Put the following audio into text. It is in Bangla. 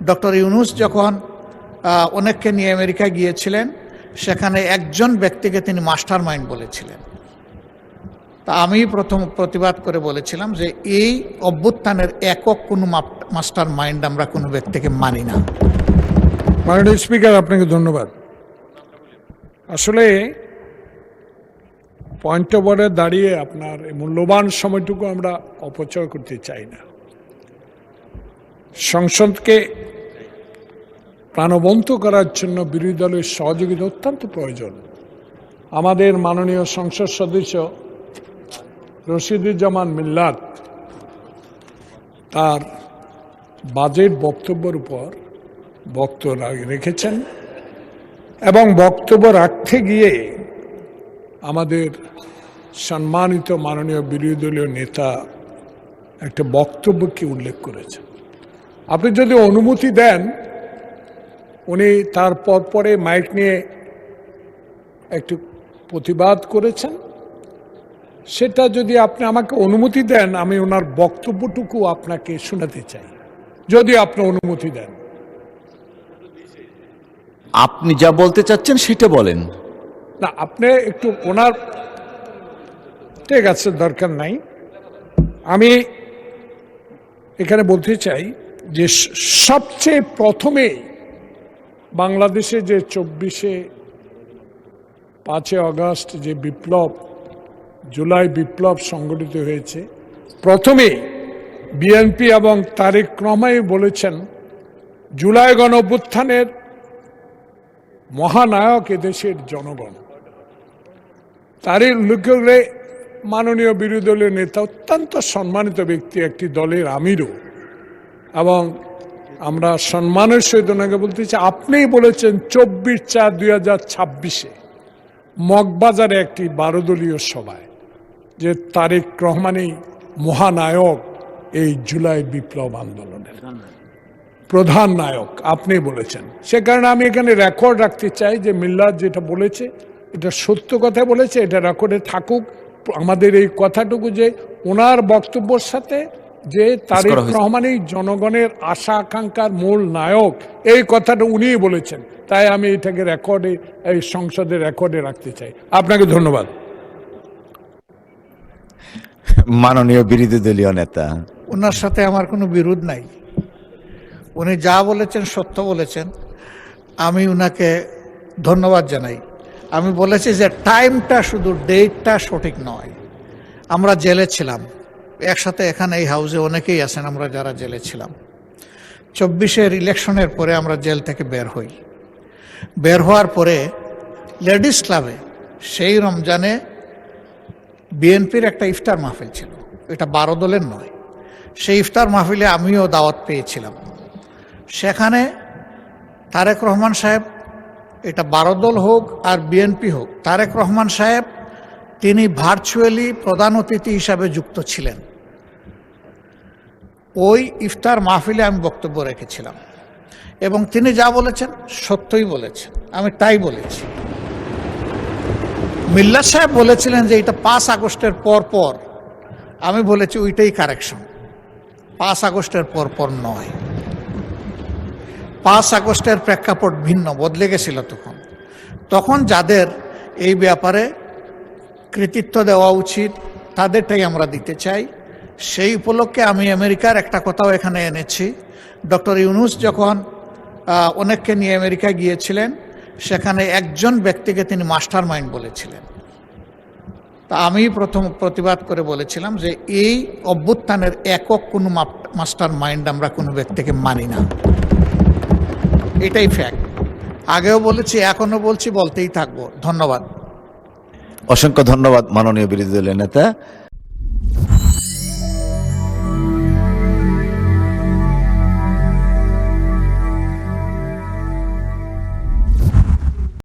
ডক্টর ইউনূস যখন অনেককে নিয়ে আমেরিকা গিয়েছিলেন, সেখানে একজন ব্যক্তিকে তিনি মাস্টার মাইন্ড বলেছিলেন। তা আমি প্রথম প্রতিবাদ করে বলেছিলাম যে এই অভ্যুত্থানের একক কোনো মাস্টার মাইন্ড আমরা কোনো ব্যক্তিকে মানি না। মাননীয় স্পিকার, আপনাকে ধন্যবাদ। আসলে পয়েন্ট অফ অর্ডারে দাঁড়িয়ে আপনার মূল্যবান সময়টুকু আমরা অপচয় করতে চাই না। সংসদকে প্রাণবন্ত করার জন্য বিরোধী দলের সহযোগিতা অত্যন্ত প্রয়োজন। আমাদের মাননীয় সংসদ সদস্য রশিদুজ্জামান মিল্লাত তার বাজেট বক্তব্যের উপর বক্তব্য রেখেছেন এবং বক্তব্য রাখতে গিয়ে আমাদের সম্মানিত মাননীয় বিরোধী দলীয় নেতা একটা বক্তব্যকে উল্লেখ করেছেন। আপনি যদি অনুমতি দেন, উনি তার পরে মাইক নিয়ে একটু প্রতিবাদ করেছেন, সেটা যদি আপনি আমাকে অনুমতি দেন, আমি ওনার বক্তব্যটুকু আপনাকে শোনাতে চাই, যদি আপনি অনুমতি দেন। আপনি যা বলতে চাচ্ছেন সেটা বলেন। না, আপনি একটু ওনার, ঠিক আছে, দরকার নাই। আমি এখানে বলতে চাই যে সবচেয়ে প্রথমে বাংলাদেশে যে 5 আগস্ট যে বিপ্লব, জুলাই বিপ্লব সংগঠিত হয়েছে, প্রথমে বিএনপি এবং তারেক রহমান বলেছেন জুলাই গণ অভ্যুত্থানের মহানায়ক এদেশের জনগণ। তারই উল্লেখ মাননীয় বিরোধী দলীয় নেতা, অত্যন্ত সম্মানিত ব্যক্তি, একটি দলের আমিরও, এবং আমরা সম্মানের সহিত ওনাকে বলতে চাই, আপনিই বলেছেন 24/4/2026 মগবাজারে একটি 12 দলীয় সভায় যে তারেক রহমানই মহানায়ক এই জুলাই বিপ্লব আন্দোলনের প্রধান নায়ক, আপনি বলেছেন। সে কারণে আমি এখানে রেকর্ড রাখতে চাই যে মিল্লাত যেটা বলেছে এটা সত্য কথা বলেছে, এটা রেকর্ডে থাকুক। আমাদের এই কথাটুকু যে ওনার বক্তব্যের সাথে যে তারেক রহমানই জনগণের আশা আকাঙ্ক্ষার মূল নায়ক, এই কথাটা উনিই বলেছেন, তাই আমি এটাকে রেকর্ডে, এই সংসদের রেকর্ডে রাখতে চাই। আপনাকে ধন্যবাদ। মাননীয় বিরোধী দলীয় নেতা, ওনার সাথে আমার কোনো বিরোধ নাই। উনি যা বলেছেন সত্য বলেছেন, আমি উনাকে ধন্যবাদ জানাই। আমি বলেছি যে টাইমটা, শুধু ডেটটা সঠিক নয়। আমরা জেলে ছিলাম একসাথে, এখানে এই হাউসে অনেকেই আছেন আমরা যারা জেলে ছিলাম। 24-এর ইলেকশনের পরে আমরা জেল থেকে বের হই। বের হওয়ার পরে লেডিস ক্লাবে সেই রমজানে বিএনপির একটা ইফতার মাহফিল ছিল, এটা 12 দলের নয়। সেই ইফতার মাহফিলে আমিও দাওয়াত পেয়েছিলাম। সেখানে তারেক রহমান সাহেব, এটা 12 দল হোক আর বিএনপি হোক, তারেক রহমান সাহেব তিনি ভার্চুয়ালি প্রধান অতিথি হিসাবে যুক্ত ছিলেন। ওই ইফতার মাহফিলে আমি বক্তব্য রেখেছিলাম এবং তিনি যা বলেছেন সত্যই বলেছেন, আমি তাই বলেছি। মিল্লাত সাহেব বলেছিলেন যে এটা 5 আগস্টের পর, আমি বলেছি ওইটাই কারেকশন, 5 আগস্টের পর নয়। 5 আগস্টের প্রেক্ষাপট ভিন্ন, বদলে গেছিল। তখন যাদের এই ব্যাপারে কৃতিত্ব দেওয়া উচিত তাদেরটাই আমরা দিতে চাই। সেই উপলক্ষে আমি আমেরিকার একটা কথাও এখানে এনেছি। ডক্টর ইউনূস যখন অনেককে নিয়ে আমেরিকা গিয়েছিলেন, সেখানে একজন ব্যক্তিকে তিনি মাস্টার মাইন্ড বলেছিলেন। তা আমি প্রথম প্রতিবাদ করে বলেছিলাম যে এই অভ্যুত্থানের একক কোনো মাস্টার মাইন্ড আমরা কোনো ব্যক্তিকে মানি না, এটাই ফ্যাক্ট। আগেও বলেছি, এখনো বলছি, বলতেই থাকবো। ধন্যবাদ। অসংখ্য ধন্যবাদ মাননীয় বিরোধী দলীয় নেতা।